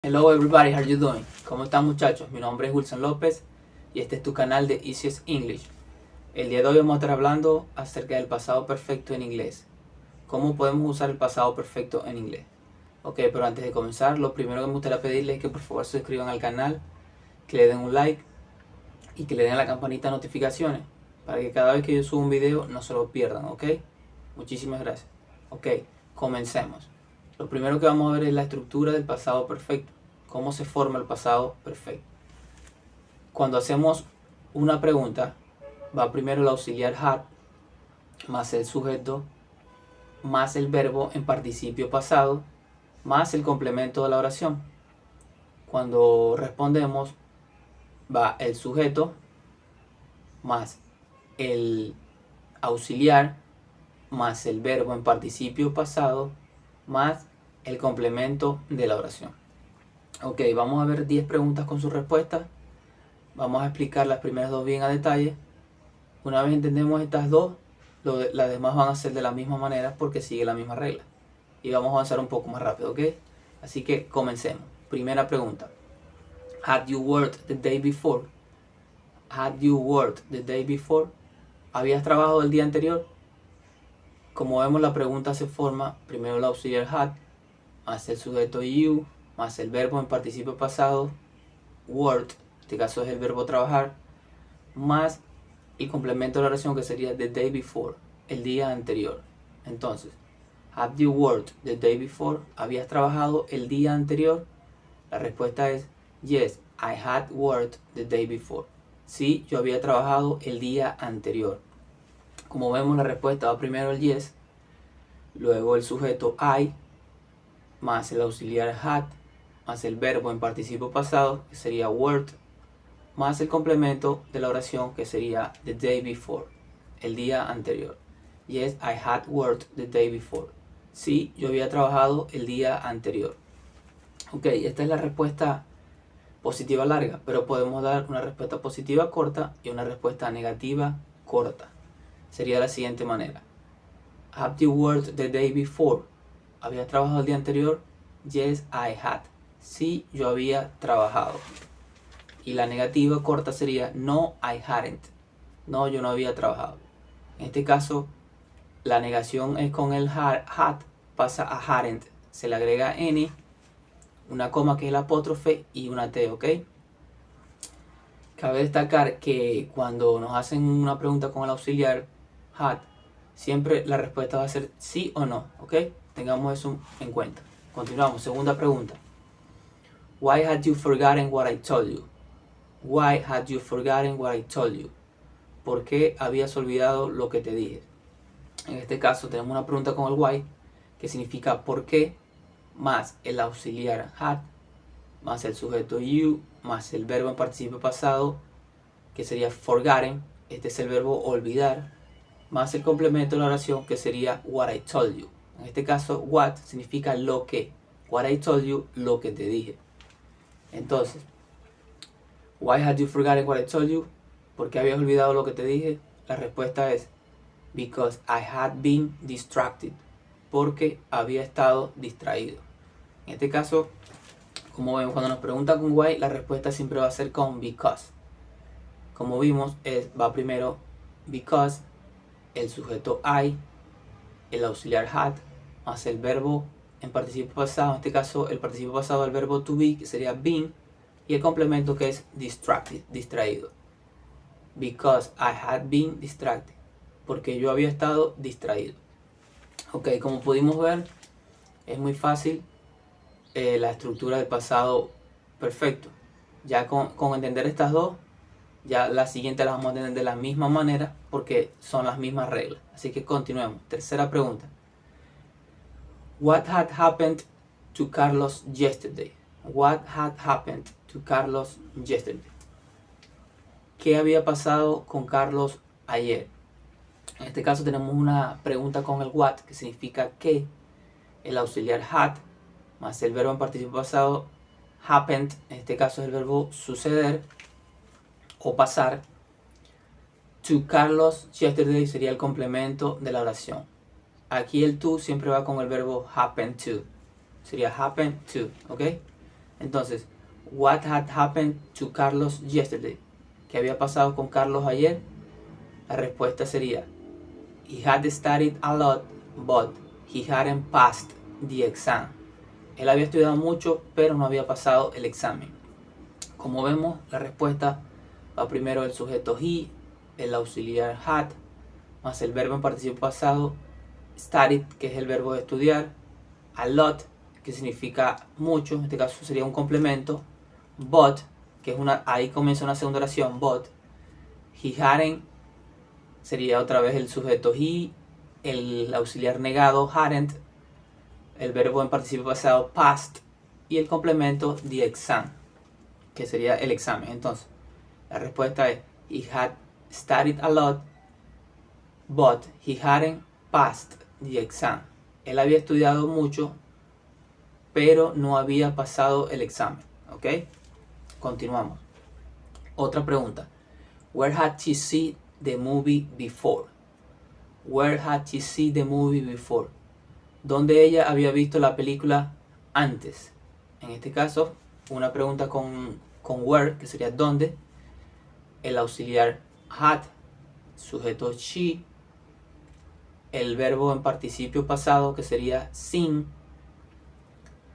Hello everybody, how are you doing? ¿Cómo están muchachos? Mi nombre es Wilson López y este es tu canal de Easiest English. El día de hoy vamos a estar hablando acerca del pasado perfecto en inglés. ¿Cómo podemos usar el pasado perfecto en inglés? Ok, pero antes de comenzar, lo primero que me gustaría pedirles es que por favor se suscriban al canal, que le den un like y que le den a la campanita de notificaciones para que cada vez que yo suba un video no se lo pierdan, ¿ok? Muchísimas gracias. Ok, comencemos. Lo primero que vamos a ver es la estructura del pasado perfecto. ¿Cómo se forma el pasado perfecto? Cuando hacemos una pregunta, va primero el auxiliar had, más el sujeto, más el verbo en participio pasado, más el complemento de la oración. Cuando respondemos, va el sujeto, más el auxiliar, más el verbo en participio pasado, más el complemento de la oración. Ok, vamos a ver 10 preguntas con sus respuestas. Vamos a explicar las primeras dos bien a detalle. Una vez entendemos estas dos, las demás van a ser de la misma manera porque sigue la misma regla. Y vamos a avanzar un poco más rápido, ¿ok? Así que comencemos. Primera pregunta. Had you worked the day before? Had you worked the day before? ¿Habías trabajado el día anterior? Como vemos, la pregunta se forma primero el auxiliar had, más el sujeto you, más el verbo en participio pasado, worked, en este caso es el verbo trabajar, más el complemento de la oración que sería the day before, el día anterior. Entonces, have you worked the day before? ¿Habías trabajado el día anterior? La respuesta es yes, I had worked the day before. Sí, yo había trabajado el día anterior. Como vemos, la respuesta va primero el yes, luego el sujeto I, más el auxiliar had, más el verbo en participio pasado, que sería worked, más el complemento de la oración, que sería the day before, el día anterior. Yes, I had worked the day before. Sí, yo había trabajado el día anterior. Ok, esta es la respuesta positiva larga, pero podemos dar una respuesta positiva corta y una respuesta negativa corta. Sería de la siguiente manera. Have you worked the day before? ¿Habías trabajado el día anterior? Yes, I had. Sí, yo había trabajado. Y la negativa corta sería no, I hadn't. No, yo no había trabajado. En este caso, la negación es con el had, pasa a hadn't. Se le agrega any, una coma que es el apóstrofe y una T, ¿ok? Cabe destacar que cuando nos hacen una pregunta con el auxiliar had, siempre la respuesta va a ser sí o no, ¿ok? Tengamos eso en cuenta. Continuamos, segunda pregunta. Why had you forgotten what I told you? Why had you forgotten what I told you? ¿Por qué habías olvidado lo que te dije? En este caso tenemos una pregunta con el why, que significa por qué, más el auxiliar had, más el sujeto you, más el verbo en participio pasado, que sería forgotten, este es el verbo olvidar, más el complemento de la oración, que sería what I told you. En este caso, what significa lo que. What I told you, lo que te dije. Entonces, why had you forgotten what I told you? ¿Por qué habías olvidado lo que te dije? La respuesta es because I had been distracted. Porque había estado distraído. En este caso, como vemos, cuando nos preguntan con why, la respuesta siempre va a ser con because. Como vimos, va primero because, el sujeto I, el auxiliar had, más el verbo en participio pasado, en este caso el participio pasado del verbo to be, que sería been, y el complemento que es distracted, distraído. Because I had been distracted, porque yo había estado distraído. Ok, como pudimos ver, es muy fácil la estructura del pasado perfecto. Ya con entender estas dos, ya la siguiente las vamos a entender de la misma manera porque son las mismas reglas. Así que continuemos. Tercera pregunta. What had happened to Carlos yesterday? What had happened to Carlos yesterday? ¿Qué había pasado con Carlos ayer? En este caso tenemos una pregunta con el what, que significa qué. El auxiliar had, más el verbo en participio pasado, happened, en este caso es el verbo suceder o pasar. To Carlos yesterday sería el complemento de la oración. Aquí el to siempre va con el verbo happen to. Sería happen to, ¿ok? Entonces, what had happened to Carlos yesterday? ¿Qué había pasado con Carlos ayer? La respuesta sería, he had studied a lot, but he hadn't passed the exam. Él había estudiado mucho, pero no había pasado el examen. Como vemos, la respuesta va primero el sujeto he, el auxiliar had, más el verbo en participio pasado, studied, que es el verbo de estudiar, a lot, que significa mucho, en este caso sería un complemento, but, que es ahí comienza una segunda oración, but, he hadn't, sería otra vez el sujeto he, el auxiliar negado, hadn't, el verbo en participio pasado, passed, y el complemento, the exam, que sería el examen. Entonces, la respuesta es, he had studied a lot, but he hadn't passed the exam. Él había estudiado mucho, pero no había pasado el examen. ¿Ok? Continuamos. Otra pregunta. Where had she seen the movie before? Where had she seen the movie before? ¿Dónde ella había visto la película antes? En este caso, una pregunta con where, que sería dónde. El auxiliar had, sujeto she. El verbo en participio pasado, que sería seen.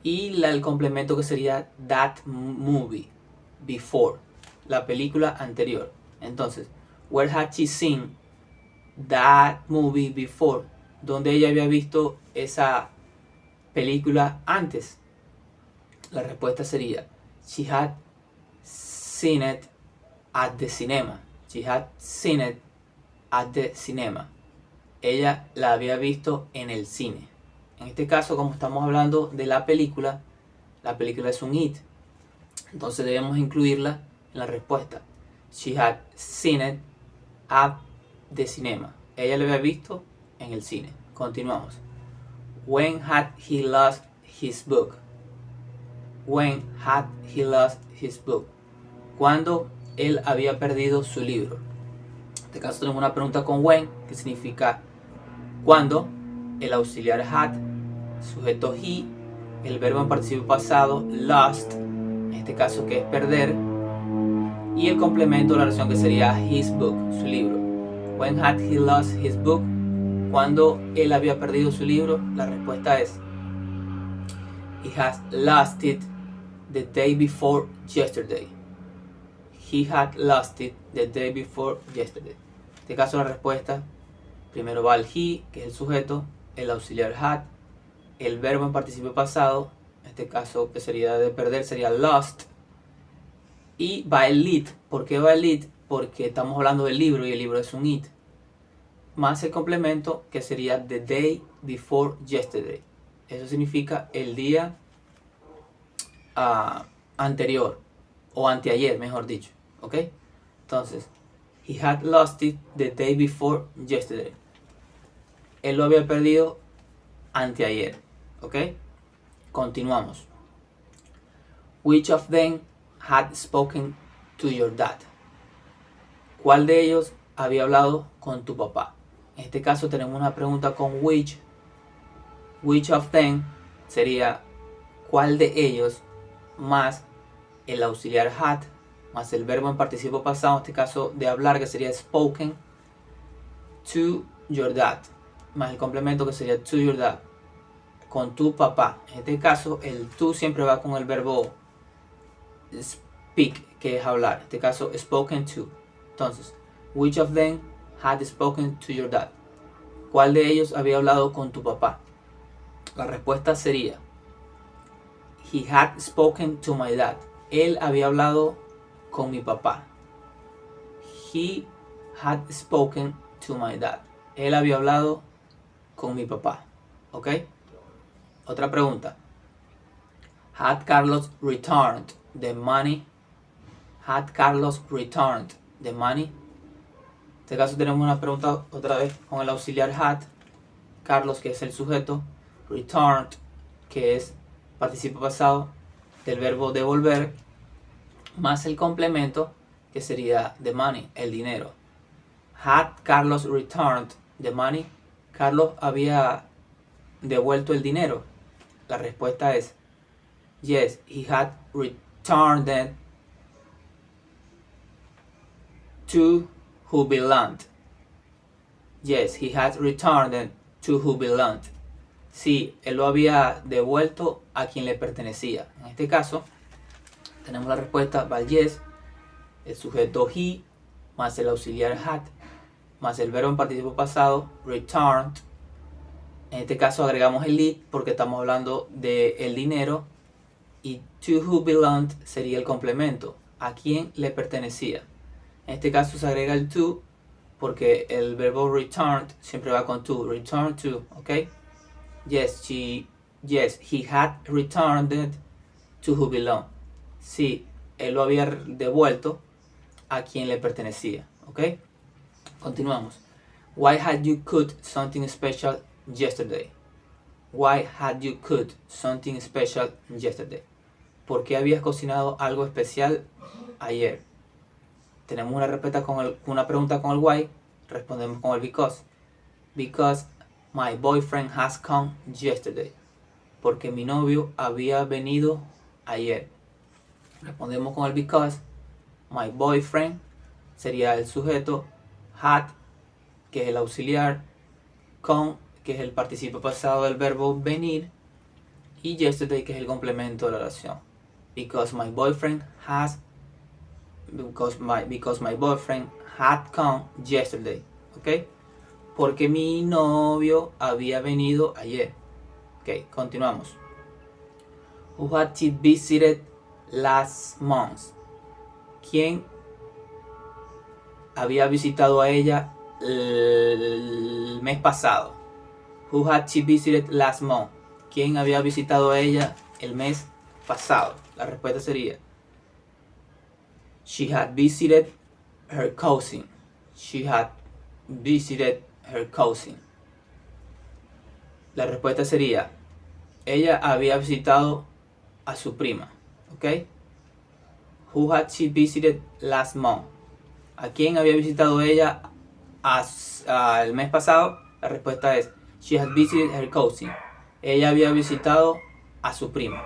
Y el complemento, que sería that movie, before, la película anterior. Entonces, where had she seen that movie before? ¿Dónde ella había visto esa película antes? La respuesta sería, she had seen it at the cinema. She had seen it at the cinema. Ella la había visto en el cine. En este caso, como estamos hablando de la película es un it. Entonces debemos incluirla en la respuesta. She had seen it at the cinema. Ella lo había visto en el cine. Continuamos. When had he lost his book? When had he lost his book? ¿Cuándo él había perdido su libro? En este caso tenemos una pregunta con when, que significa cuándo. El auxiliar had, sujeto he, el verbo en participio pasado, lost, en este caso que es perder, y el complemento, la oración que sería his book, su libro. When had he lost his book? Cuando él había perdido su libro, la respuesta es he has lost it the day before yesterday. He had lost it the day before yesterday. En este caso la respuesta, primero va el he, que es el sujeto, el auxiliar had, el verbo en participio pasado, en este caso que sería de perder, sería lost, y va el it. ¿Por qué va el it? Porque estamos hablando del libro y el libro es un it, más el complemento, que sería the day before yesterday. Eso significa el día anterior, o anteayer, mejor dicho. ¿Ok? Entonces, he had lost it the day before yesterday. Él lo había perdido anteayer. ¿Ok? Continuamos. Which of them had spoken to your dad? ¿Cuál de ellos había hablado con tu papá? En este caso tenemos una pregunta con which. Which of them sería ¿cuál de ellos? Más el auxiliar had, más el verbo en participio pasado, en este caso de hablar, que sería spoken to your dad, más el complemento, que sería to your dad, con tu papá. En este caso el to siempre va con el verbo speak, que es hablar. En este caso spoken to. Entonces, which of them had spoken to your dad? ¿Cuál de ellos había hablado con tu papá? La respuesta sería he had spoken to my dad. Él había hablado con mi papá. He had spoken to my dad. Él había hablado con mi papá. ¿Ok? Otra pregunta. Had Carlos returned the money? Had Carlos returned the money? En este caso tenemos una pregunta otra vez con el auxiliar had. Carlos, que es el sujeto. Returned, que es participio pasado del verbo devolver, más el complemento, que sería the money, el dinero. Had Carlos returned the money? Carlos había devuelto el dinero. La respuesta es Yes, he had returned to who belonged. Yes, he had returned to who belonged. Sí, él lo había devuelto a quien le pertenecía. En este caso, tenemos la respuesta by yes, el sujeto he, más el auxiliar had, más el verbo en participo pasado, returned. En este caso agregamos el it porque estamos hablando del dinero. Y to who belonged sería el complemento, a quien le pertenecía. En este caso se agrega el to porque el verbo returned siempre va con to, return to, ¿ok? Yes, he had returned to who belonged. Sí, él lo había devuelto a quien le pertenecía, ¿ok? Continuamos. Why had you cooked something special yesterday? Why had you cooked something special yesterday? ¿Por qué habías cocinado algo especial ayer? Tenemos una pregunta con el why, respondemos con el because. Because my boyfriend has come yesterday. Porque mi novio había venido ayer. Respondemos con el because. My boyfriend sería el sujeto. Had, que es el auxiliar. Come, que es el participio pasado del verbo venir. Y yesterday, que es el complemento de la oración. Because my boyfriend had come yesterday. ¿Ok? Porque mi novio había venido ayer. Ok, continuamos. Who had she visited last month? ¿Quién había visitado a ella el mes pasado? Who had she visited last month? ¿Quién había visitado a ella el mes pasado? La respuesta sería she had visited her cousin. She had visited her cousin. La respuesta sería ella había visitado a su prima. ¿Ok? Who had she visited last month? ¿A quién había visitado ella el mes pasado? La respuesta es she had visited her cousin. Ella había visitado a su prima.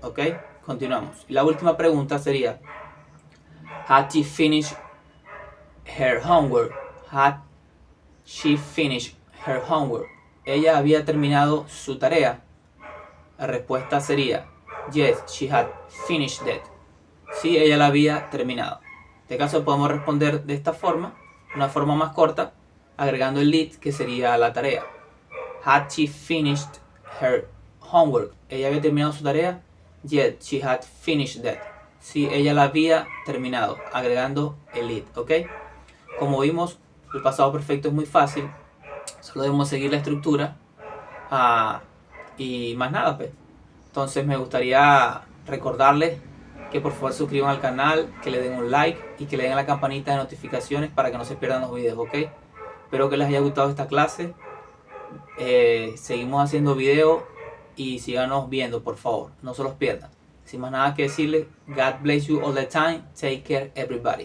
¿Ok? Continuamos. Y la última pregunta sería had she finished her homework? Had she finished her homework? Ella había terminado su tarea. La respuesta sería yes, she had finished it. Sí, ella la había terminado. En este caso podemos responder de esta forma, una forma más corta, agregando el it, que sería la tarea. Had she finished her homework? Ella había terminado su tarea. Yes, she had finished that. Sí, ella la había terminado, agregando el it, ¿ok? Como vimos, el pasado perfecto es muy fácil. Solo debemos seguir la estructura. Y más nada, pues. Entonces me gustaría recordarles que por favor se suscriban al canal, que le den un like y que le den a la campanita de notificaciones para que no se pierdan los videos, ¿ok? Espero que les haya gustado esta clase. Seguimos haciendo videos y síganos viendo, por favor. No se los pierdan. Sin más nada que decirles, God bless you all the time. Take care, everybody.